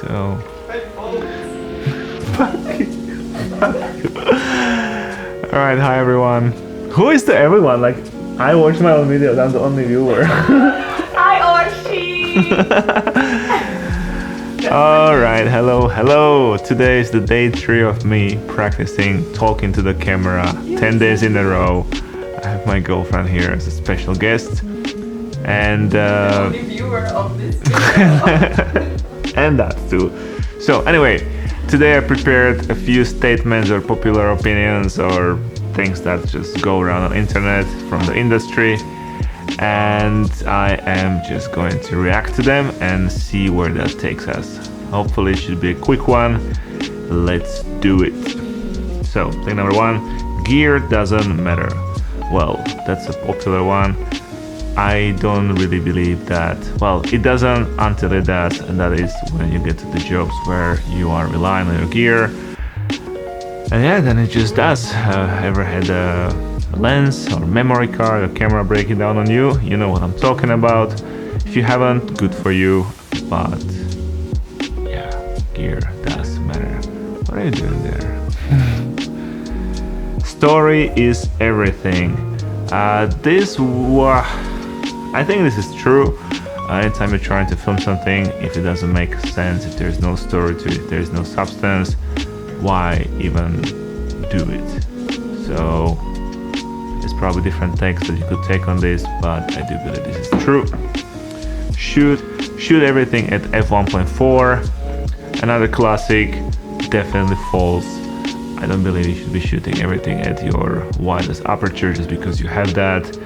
So. Alright, hi everyone. Who is the everyone? Like, I watch my own videos, I'm the only viewer. Hi, Orshi! Alright, hello. Today is the day 3 of me practicing talking to the camera 10 days in a row. I have my girlfriend here as a special guest. And The only viewer of this video. and that too. So anyway, today I prepared a few statements or popular opinions or things that just go around on internet from the industry, and I am just going to react to them and see where that takes us. Hopefully it should be a quick one. Let's do it. So thing number 1, gear doesn't matter. Well, that's a popular one. I don't really believe that. Well, it doesn't until it does, and that is when you get to the jobs where you are relying on your gear. And yeah, then it just does. Ever had a lens or memory card or camera breaking down on you? You know what I'm talking about. If you haven't, good for you. But yeah, gear does matter. What are you doing there? Story is everything. I think this is true. Anytime you're trying to film something, if it doesn't make sense, if there's no story to it, if there's no substance, why even do it? So there's probably different takes that you could take on this, but I do believe this is true. Shoot everything at f1.4. Another classic, definitely false. I don't believe you should be shooting everything at your widest aperture just because you have that.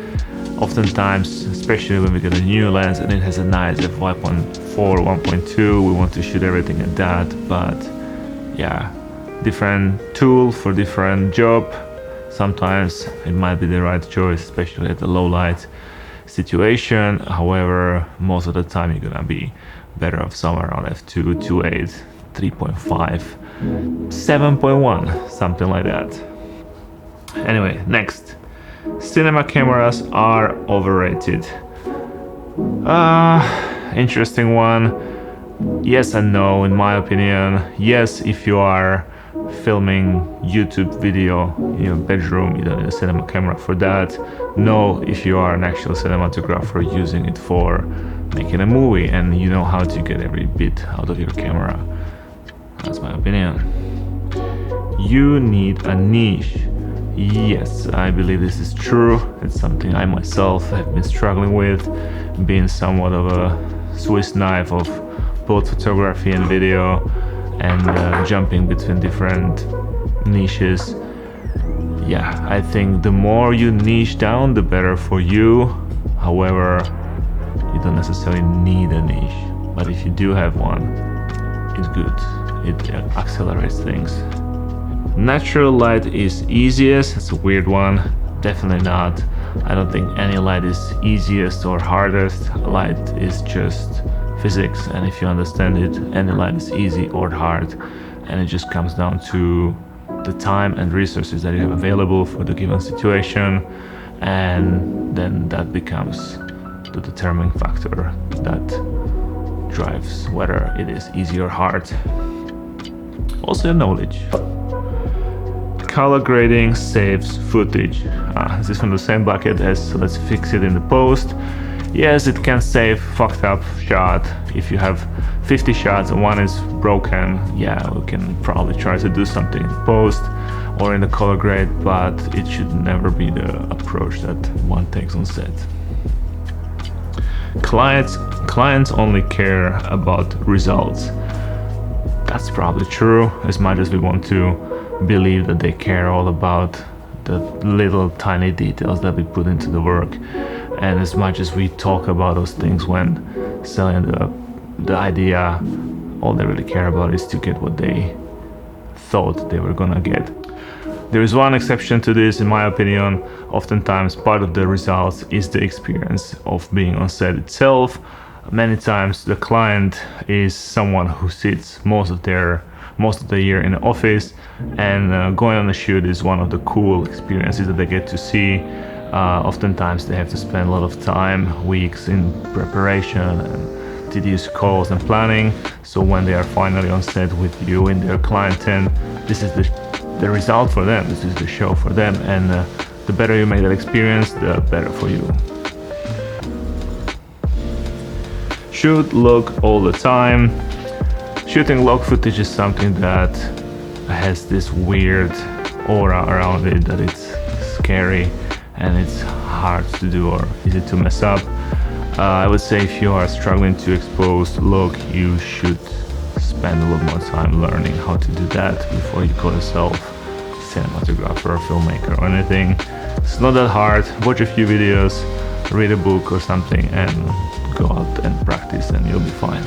Oftentimes, especially when we get a new lens and it has a nice f1.4, 1.2, we want to shoot everything at that. But yeah, different tool for different job. Sometimes it might be the right choice, especially at the low light situation. However, most of the time you're gonna be better off somewhere around f2, 2.8, 3.5, 7.1, something like that. Anyway, next. Cinema cameras are overrated. Interesting one. Yes and no, in my opinion. Yes, if you are filming YouTube video in your bedroom, you don't need a cinema camera for that. No, if you are an actual cinematographer using it for making a movie and you know how to get every bit out of your camera. That's my opinion. You need a niche. Yes, I believe this is true. It's something I myself have been struggling with, being somewhat of a Swiss knife of both photography and video, and jumping between different niches. Yeah, I think the more you niche down, the better for you. However, you don't necessarily need a niche, but if you do have one, it's good. It accelerates things. Natural light is easiest. It's a weird one. Definitely not. I don't think any light is easiest or hardest. Light is just physics, and if you understand it, any light is easy or hard, and it just comes down to the time and resources that you have available for the given situation, and then that becomes the determining factor that drives whether it is easy or hard. Also, knowledge. Color grading saves footage. This is from the same bucket as let's fix it in the post. Yes, it can save fucked up shot. If you have 50 shots and one is broken, yeah, we can probably try to do something in post or in the color grade, but it should never be the approach that one takes on set. Clients only care about results. That's probably true, as much as we want to believe that they care all about the little tiny details that we put into the work, and as much as we talk about those things when selling the idea, all they really care about is to get what they thought they were gonna get. There is one exception to this, in my opinion. Oftentimes part of the results is the experience of being on set itself. Many times the client is someone who sits most of the year in the office, and going on a shoot is one of the cool experiences that they get to see. Oftentimes they have to spend a lot of time, weeks in preparation and tedious calls and planning. So when they are finally on set with you in their client tent, this is the result for them, this is the show for them, and the better you make that experience, the better for you. Shoot log all the time. Shooting log footage is something that has this weird aura around it, that it's scary and it's hard to do or easy to mess up. I would say if you are struggling to expose log, you should spend a little more time learning how to do that before you call yourself cinematographer or filmmaker or anything. It's not that hard. Watch a few videos, read a book or something, and go out and practice, and you'll be fine.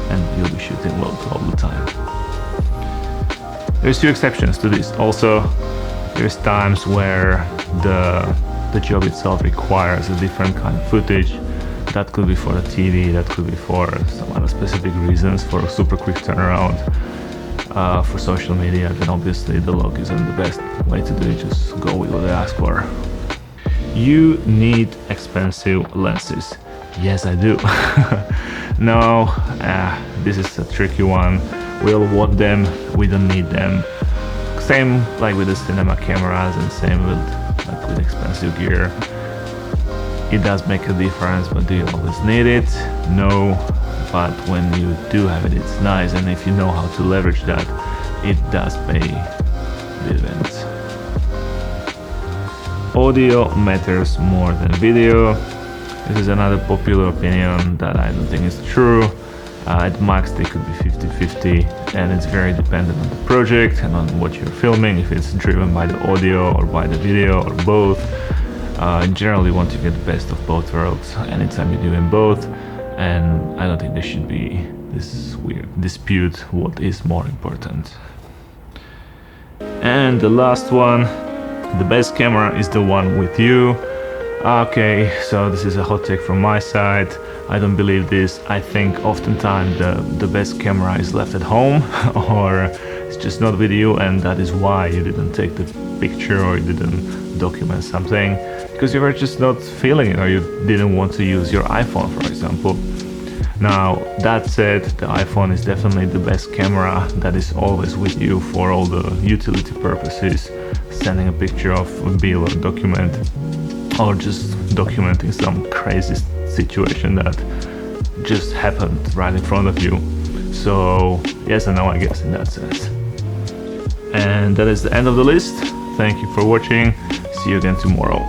And you'll be shooting log all the time. There's two exceptions to this. Also, there's times where the job itself requires a different kind of footage. That could be for the TV, that could be for some other specific reasons, for a super quick turnaround, for social media. Then obviously the log isn't the best way to do it, just go with what they ask for. You need expensive lenses. Yes, I do. No, this is a tricky one. We all want them, we don't need them. Same like with the cinema cameras, and same with expensive gear. It does make a difference, but do you always need it? No, but when you do have it, it's nice, and if you know how to leverage that, it does pay dividends. Audio matters more than video. This is another popular opinion that I don't think is true. At max they could be 50-50, and it's very dependent on the project and on what you're filming, if it's driven by the audio or by the video or both. In general, you want to get the best of both worlds anytime you're doing both, and I don't think there should be this weird dispute what is more important. And the last one, the best camera is the one with you. Okay, so this is a hot take from my side. I don't believe this. I think oftentimes the best camera is left at home or it's just not with you, and that is why you didn't take the picture or you didn't document something, because you were just not feeling it, or you didn't want to use your iPhone, for example. Now, that said, the iPhone is definitely the best camera that is always with you for all the utility purposes, sending a picture of a bill or document, or just documenting some crazy situation that just happened right in front of you. So yes and no, I guess, in that sense. And that is the end of the list. Thank you for watching. See you again tomorrow.